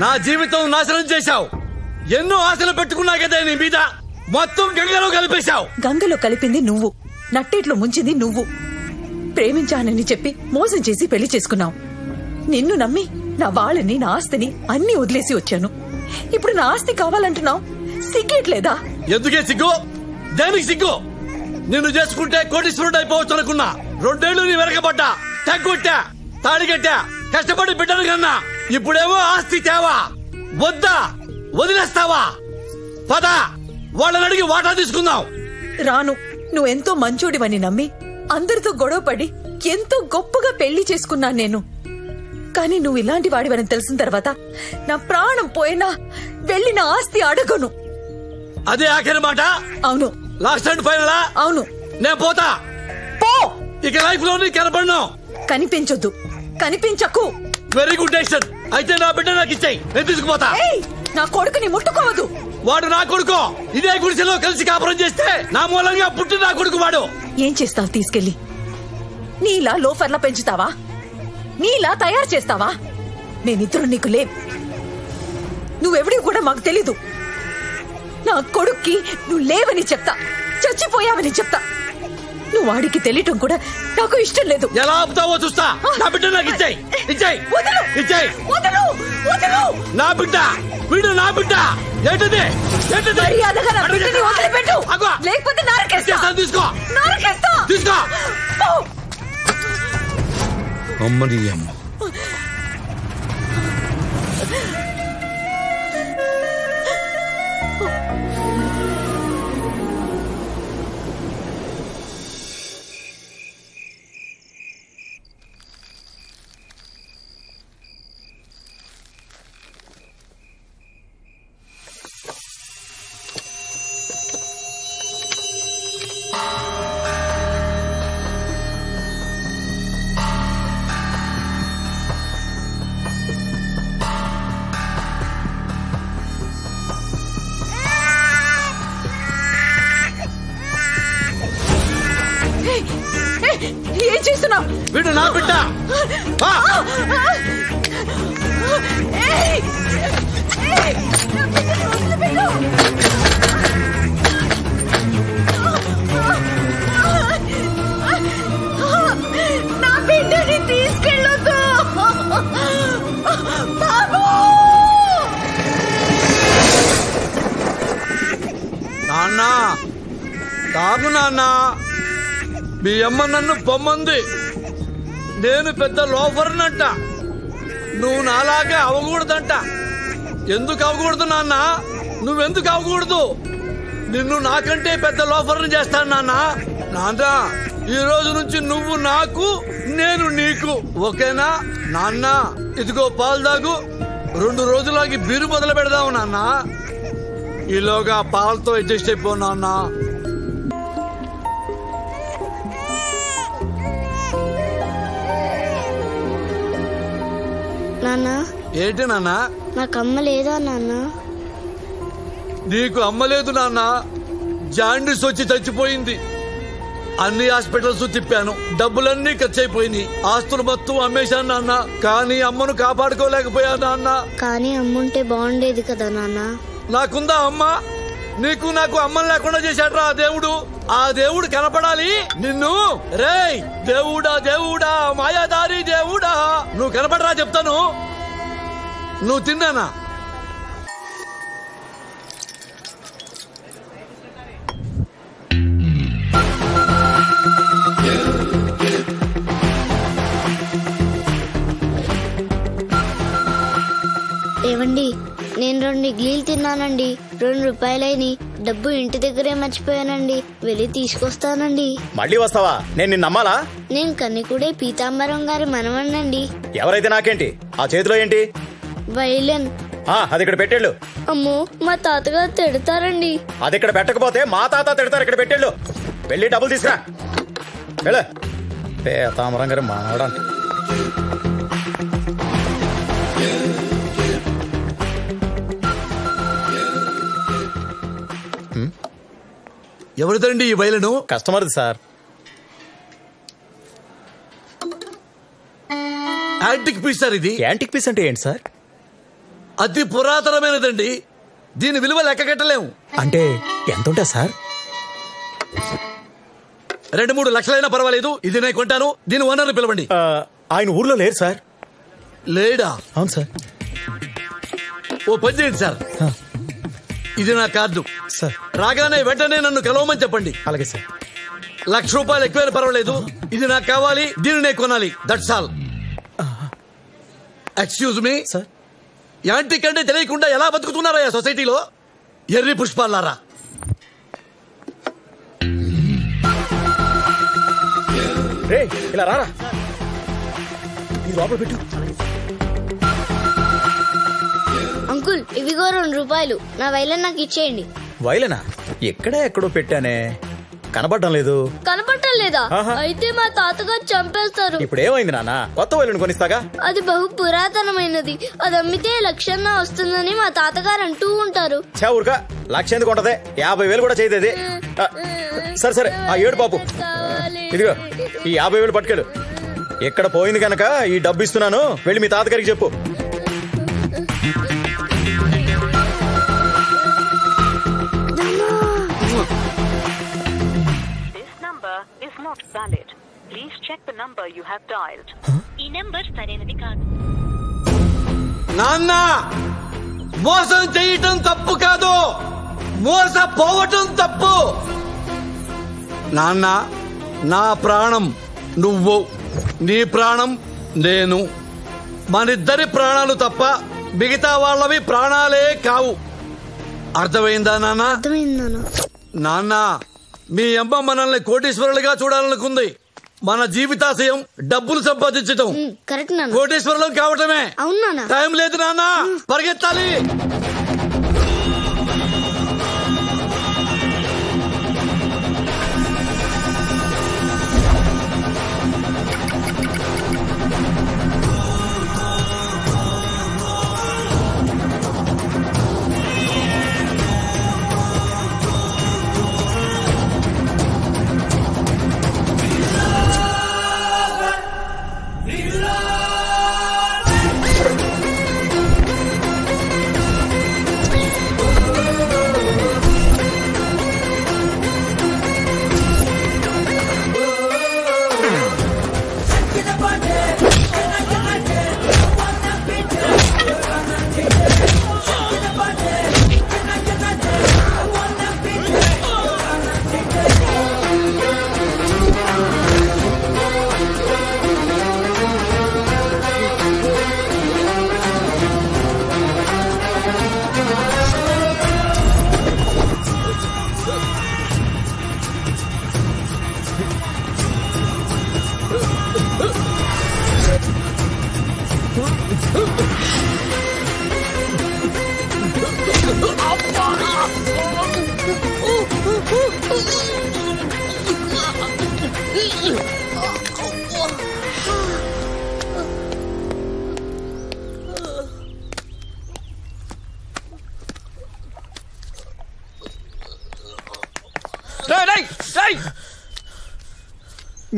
నా జీవితం నాశనం చేశావు. ఎన్నో ఆశలు పెట్టుకున్నా కదా నీ మీద, మొత్తం గంగలో కలిపేశావు. గంగలో కలిపింది నువ్వు, నట్టేట్లో ముంచింది నువ్వు. ప్రేమించానని చెప్పి మోసం చేసి పెళ్లి చేసుకున్నావు. నిన్ను నమ్మి నా వాళ్ళని, నా ఆస్తిని అన్ని వదిలేసి వచ్చాను. ఇప్పుడు నా ఆస్తి కావాలంటున్నావు. సిగ్గేట్లేదా? ఎందుకే సిగ్గు? దేనికి సిగ్గు? నిన్ను చేసుకుంటే కోటీశ్వరుడు అయిపోవచ్చు అనుకున్నా. 2 ఏళ్లు నీ వెనకబడ్డా, తగ్గొట్టా, తాడిగట్టా, కష్టపడి బిడ్డను కన్నా. ఇప్పుడేమో ఆస్తి తేవా? వద్దా? వదిలేస్తావా? పద, వాళ్ళని అడిగి వాటా తీసుకుందాం. రాను. నువ్వెంతో మంచోడివని నమ్మి అందరితో గొడవపడి ఎంతో గొప్పగా పెళ్లి చేసుకున్నాను నేను. కానీ నువ్వు ఇలాంటి వాడివని తెలిసిన తర్వాత నా ప్రాణం పోయినా వెళ్ళి నా ఆస్తి అడగను. అదే ఆఖరి మాట? అవును. Last and final? అవును. నేను పోతా. పో. ఇక లైఫ్ లో నీ కనపడను. కనిపించొద్దు, కనిపించకు. Very good decision. అయితే నా బిడ్డ నాకు ఇచ్చేయి, నేను తీసుకుపోతా. నా కొడుకుని ముట్టుకోవద్దు. వాడు నా కొడుకు. ఇదే గుడిసెలో కలిసి కాపురం చేస్తే నా మూలంగా పుట్టి నా కొడుకు వాడు. ఏం చేస్తావు తీసుకెళ్లి? నీలా లోఫర్లా పెంచుతావా? నీలా తయారు చేస్తావా? మేమిద్దరు నీకు లేవు. నువ్వెవడివి కూడా మాకు తెలీదు. నా కొడుక్కి నువ్వు లేవని చెప్తా, చచ్చిపోయావని చెప్తా. నువ్వు వాడికి తెలియటం కూడా నాకు ఇష్టం లేదు. ఎలా ఆపుతావో చూస్తా. నా బిడ్డ నాకు ఇచ్చేయి, ఇచ్చేయి, ఇచ్చేయి. నా బిడ్డ, వీడు నా బిడ్డ. ఏంటిది? మర్యాదగా నా బిడ్డని వదిలిపెట్టు, లేకపోతే నరకేస్తా. తీసుకో, నరకేస్తా. తీసుకో. అమ్మని అమ్మ. ఏం చేస్తున్నావు? వీడు నా బిడ్డ. నా బిడ్డని తీసుకెళ్ళొద్దు బాబు. నాన్న, తాగు నాన్న. మీ అమ్మ నన్ను పొమ్మంది. నేను పెద్ద లోఫర్నంట. నువ్వు నాలాగే అవకూడదంట. ఎందుకు అవకూడదు నాన్న? నువ్వెందుకు అవకూడదు? నిన్ను నాకంటే పెద్ద లోఫర్ని చేస్తాను నాన్న. నాన్న, ఈ రోజు నుంచి నువ్వు నాకు, నేను నీకు, ఓకేనా నాన్న? ఇదిగో పాలు తాగు. 2 రోజులకి బీరు మొదలు పెడదావు నాన్న. ఈలోగా పాలతో అడ్జస్ట్ అయిపో నాన్న. నాన్న, ఏంటి నాన్న? నాకు అమ్మ లేదా నాన్న? నీకు అమ్మ లేదు నాన్న. జాండీస్ వచ్చి చచ్చిపోయింది. అన్ని హాస్పిటల్స్ తిప్పాను, డబ్బులన్నీ ఖర్చు అయిపోయినాయి. ఆస్తులు మొత్తం అమ్మేశాను నాన్న. కానీ అమ్మను కాపాడుకోలేకపోయా నాన్న. కానీ అమ్ముంటే బాగుండేది కదా నాన్న. నాకుందా అమ్మ? నీకు నాకు అమ్మని లేకుండా చేశాడ్రా ఆ దేవుడు. ఆ దేవుడు కనపడాలి నిన్ను. రేయ్ దేవుడా, దేవుడా, మాయాదారి దేవుడా, నువ్వు కనపడరా చెప్తాను. నువ్వు తిన్నానా? ఏవండి, నేను 2 ఇడ్లీలు తిన్నానండి. 2 రూపాయలైని. డబ్బు ఇంటి దగ్గరే మర్చిపోయానండి. వెళ్ళి తీసుకొస్తానండి. మళ్ళీ వస్తావా? నేను నిన్ను నమ్మాలా? నేను కన్నికుడే పీతాంబరం గారి మనవణ్ణండి. ఎవరైతే నాకేంటి? ఆ చేతిలో ఏంటి? వైలెన్. అది ఇక్కడ పెట్టేళ్ళు. అమ్మో, మా తాతగారు తిడతారండి. అది ఇక్కడ పెట్టకపోతే మా తాత తిడతారు. ఇక్కడ పెట్టేళ్ళు. వెళ్ళి డబ్బులు తీసుకురా. వెళ్ళు. పీతాంబరం గారి మనవడంట. ఎవరిదండి ఈ బయలును? కస్టమర్ది సార్. యాంటిక్ పీస్ సార్ ఇది. యాంటిక్ పీస్ అంటే ఏంటి సార్? అతి పురాతనమైనదండి. దీని విలువ లెక్క కట్టలేము. అంటే ఎంత ఉంటా సార్? 2-3 లక్షలైనా పర్వాలేదు. ఇది నేను కొంటాను. దీని ఓనర్ని పిలవండి. ఆయన ఊర్లో లేరు సార్. లేడా? అవును సార్. ఓ పని చేయండి సార్, ఇది నా కార్డు సార్. రాగానే వెంటనే నన్ను కలవమని చెప్పండి. అలాగే సార్. ₹1,00,000 ఎక్కువైనా పర్వాలేదు. ఇది నాకు కావాలి. దీన్ని నేను కొనాలి. That's all. Excuse me sir. Antique అంటే తెలియకుండా ఎలా బతుకుతున్నారా సొసైటీలో? ఎర్రి పుష్పాలారా. రే, ఇలా రారా. ఇది లోపల పెట్టు. అంకుల్, ఇవిగో 2 రూపాయలు. నా వైలెన్ నాకు ఇచ్చేయండి. వైలనా? ఎక్కడో పెట్టానే, కనబడడం లేదు. కనపడటం లేదా? అయితే మా తాతగారు చంపేస్తారు. ఇప్పుడు ఏమైంది నాన్న? కొత్త వైలెన్ కొనిస్తాగా. అది బహు పురాతనమైనది. అది అమ్మితే 1,00,000 వస్తుందని మా తాతగారు అంటూ ఉంటారు. ఊరుకా, 1,00,000 ఎందుకు ఉంటది? 50,000 కూడా చేయదేది. సరే సరే, ఆ 7 పాపు. ఇదిగో ఈ 50,000 పట్టుకెళ్ళు. ఎక్కడ పోయింది కనుక ఈ డబ్బు ఇస్తున్నాను. వెళ్ళి మీ తాతగారికి చెప్పు. ఈ నెంబర్ సరైనది కాదు. నాన్న, మోసం చేయటం తప్పు కాదు, మోసపోవటం తప్పు. నాన్న, నా ప్రాణం నువ్వు, నీ ప్రాణం నేను. మనిద్దరి ప్రాణాలు తప్ప మిగతా వాళ్ళవి ప్రాణాలే కావు. అర్థమైందా నాన్న? అర్థమైందా నాన్న? మీ అమ్మ మనల్ని కోటీశ్వరులుగా చూడాలనుకుంది. మన జీవితాశయం డబ్బులు సంపాదించటం. కరెక్ట్ నాన్న. కోటీశ్వరులం కావటమే. అవును నాన్న. టైం లేదు నాన్న, పరిగెత్తాలి.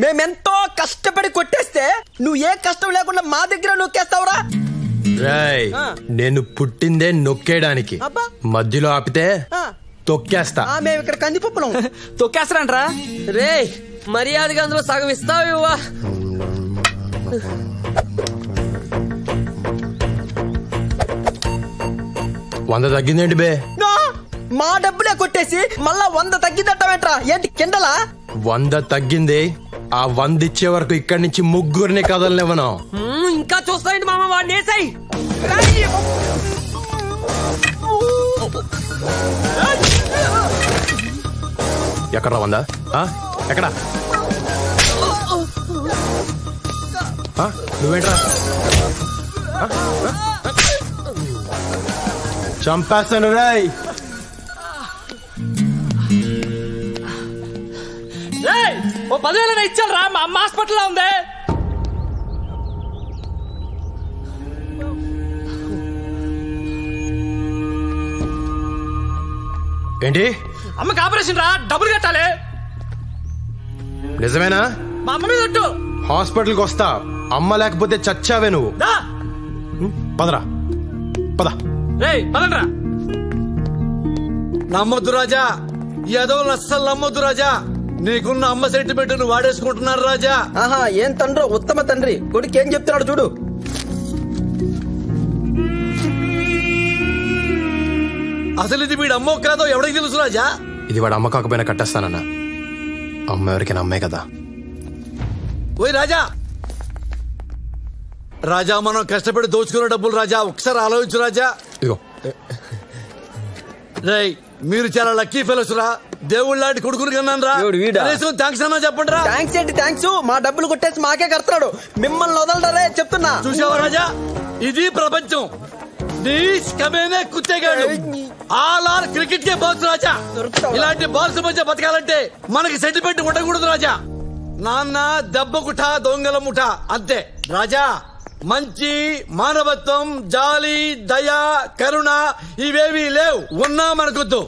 మేమెంతో కష్టపడి కొట్టేస్తే నువ్వు ఏ కష్టం లేకుండా మా దగ్గర నొక్కేస్తావురా? రాయ్, నేను పుట్టిందే నొక్కేయడానికి. మధ్యలో ఆపితే తొక్కేస్తా. మేము ఇక్కడ కందిపప్పులం. తొక్కేస్తారంట్రా? రే, మర్యాదగా అందులో సగం ఇస్తావు ఇవ్వా? 100 తగ్గిందేంటి బే? మా డబ్బులే కొట్టేసి మళ్ళా 100 తగ్గిద్దట్టమేట్రా? ఏంటి కిండలా? 100 తగ్గింది. ఆ 100 ఇచ్చే వరకు ఇక్కడి నుంచి ముగ్గురిని కదలనివ్వను. ఇంకా చూస్తాయండి మామ, వాడిని వేసాయి. ఎక్కడ వందా ఎక్కడ నువ్వేంట్రా చంపేస్తాను రాయ్. ఓ 10,000 ఇచ్చాను రా, మా అమ్మ హాస్పిటల్లో ఉంది. ఏంటి? అమ్మకి ఆపరేషన్ రా, డబ్బులు కట్టాలి. నిజమేనా? మా అమ్మ మీద ఒట్టు. హాస్పిటల్కి వస్తా, అమ్మ లేకపోతే చచ్చావే నువ్వు. పదరా పద. రేయ్ పదండ్రా. నమ్మొద్దు రాజా, ఈ ఎదవలు అస్సలు నమ్మొద్దు రాజా. నీకున్న అమ్మ సెంటిమెంట్ ను వాడేసుకుంటున్నారు రాజా. ఆహా, ఏం తండ్రో ఉత్తమ తండ్రి. కొడుకు ఏం చెప్తున్నాడు చూడు. అసలు ఇది వీడు అమ్మో కాదో ఎవరికి తెలుసు రాజా? ఇది వాడు అమ్మ కాకపోయినా కట్టేస్తానన్నా. అమ్మ ఎవరికైనా అమ్మే కదా. ఓయ్ రాజా, రాజా మనం కష్టపడి దోచుకున్న డబ్బులు రాజా, ఒకసారి ఆలోచించు రాజా. ఇదిగో. రేయ్ మీరు చాలా లక్కీ ఫెలోస్ రా. దేవుళ్ళ లాంటి కొడుకుని కన్నాను రా. థ్యాంక్స్ అన్నా చెప్పండి రా. థ్యాంక్స్ ఏంటి థ్యాంక్స్, మా డబ్బులు కొట్టేసి మాకే కడతాడు. మిమ్మల్ని వదలడరే చెప్తున్నా. చూసావా రాజా, ఇది ప్రపంచం. కుత్తేగాడు ఆల్ ఆర్ క్రికెట్ కే బాల్స్ రాజా. ఇలాంటి బాల్స్ మధ్య బతకాలంటే మనకి సెంటిమెంట్ ఉండకూడదు రాజా. నాన్న దెబ్బ కుఠ దొంగల ముఠ అంతే రాజా. మంచి మానవత్వం, జాలి, దయ, కరుణ ఇవేవీ లేవు. ఉన్నా మనకొద్దు.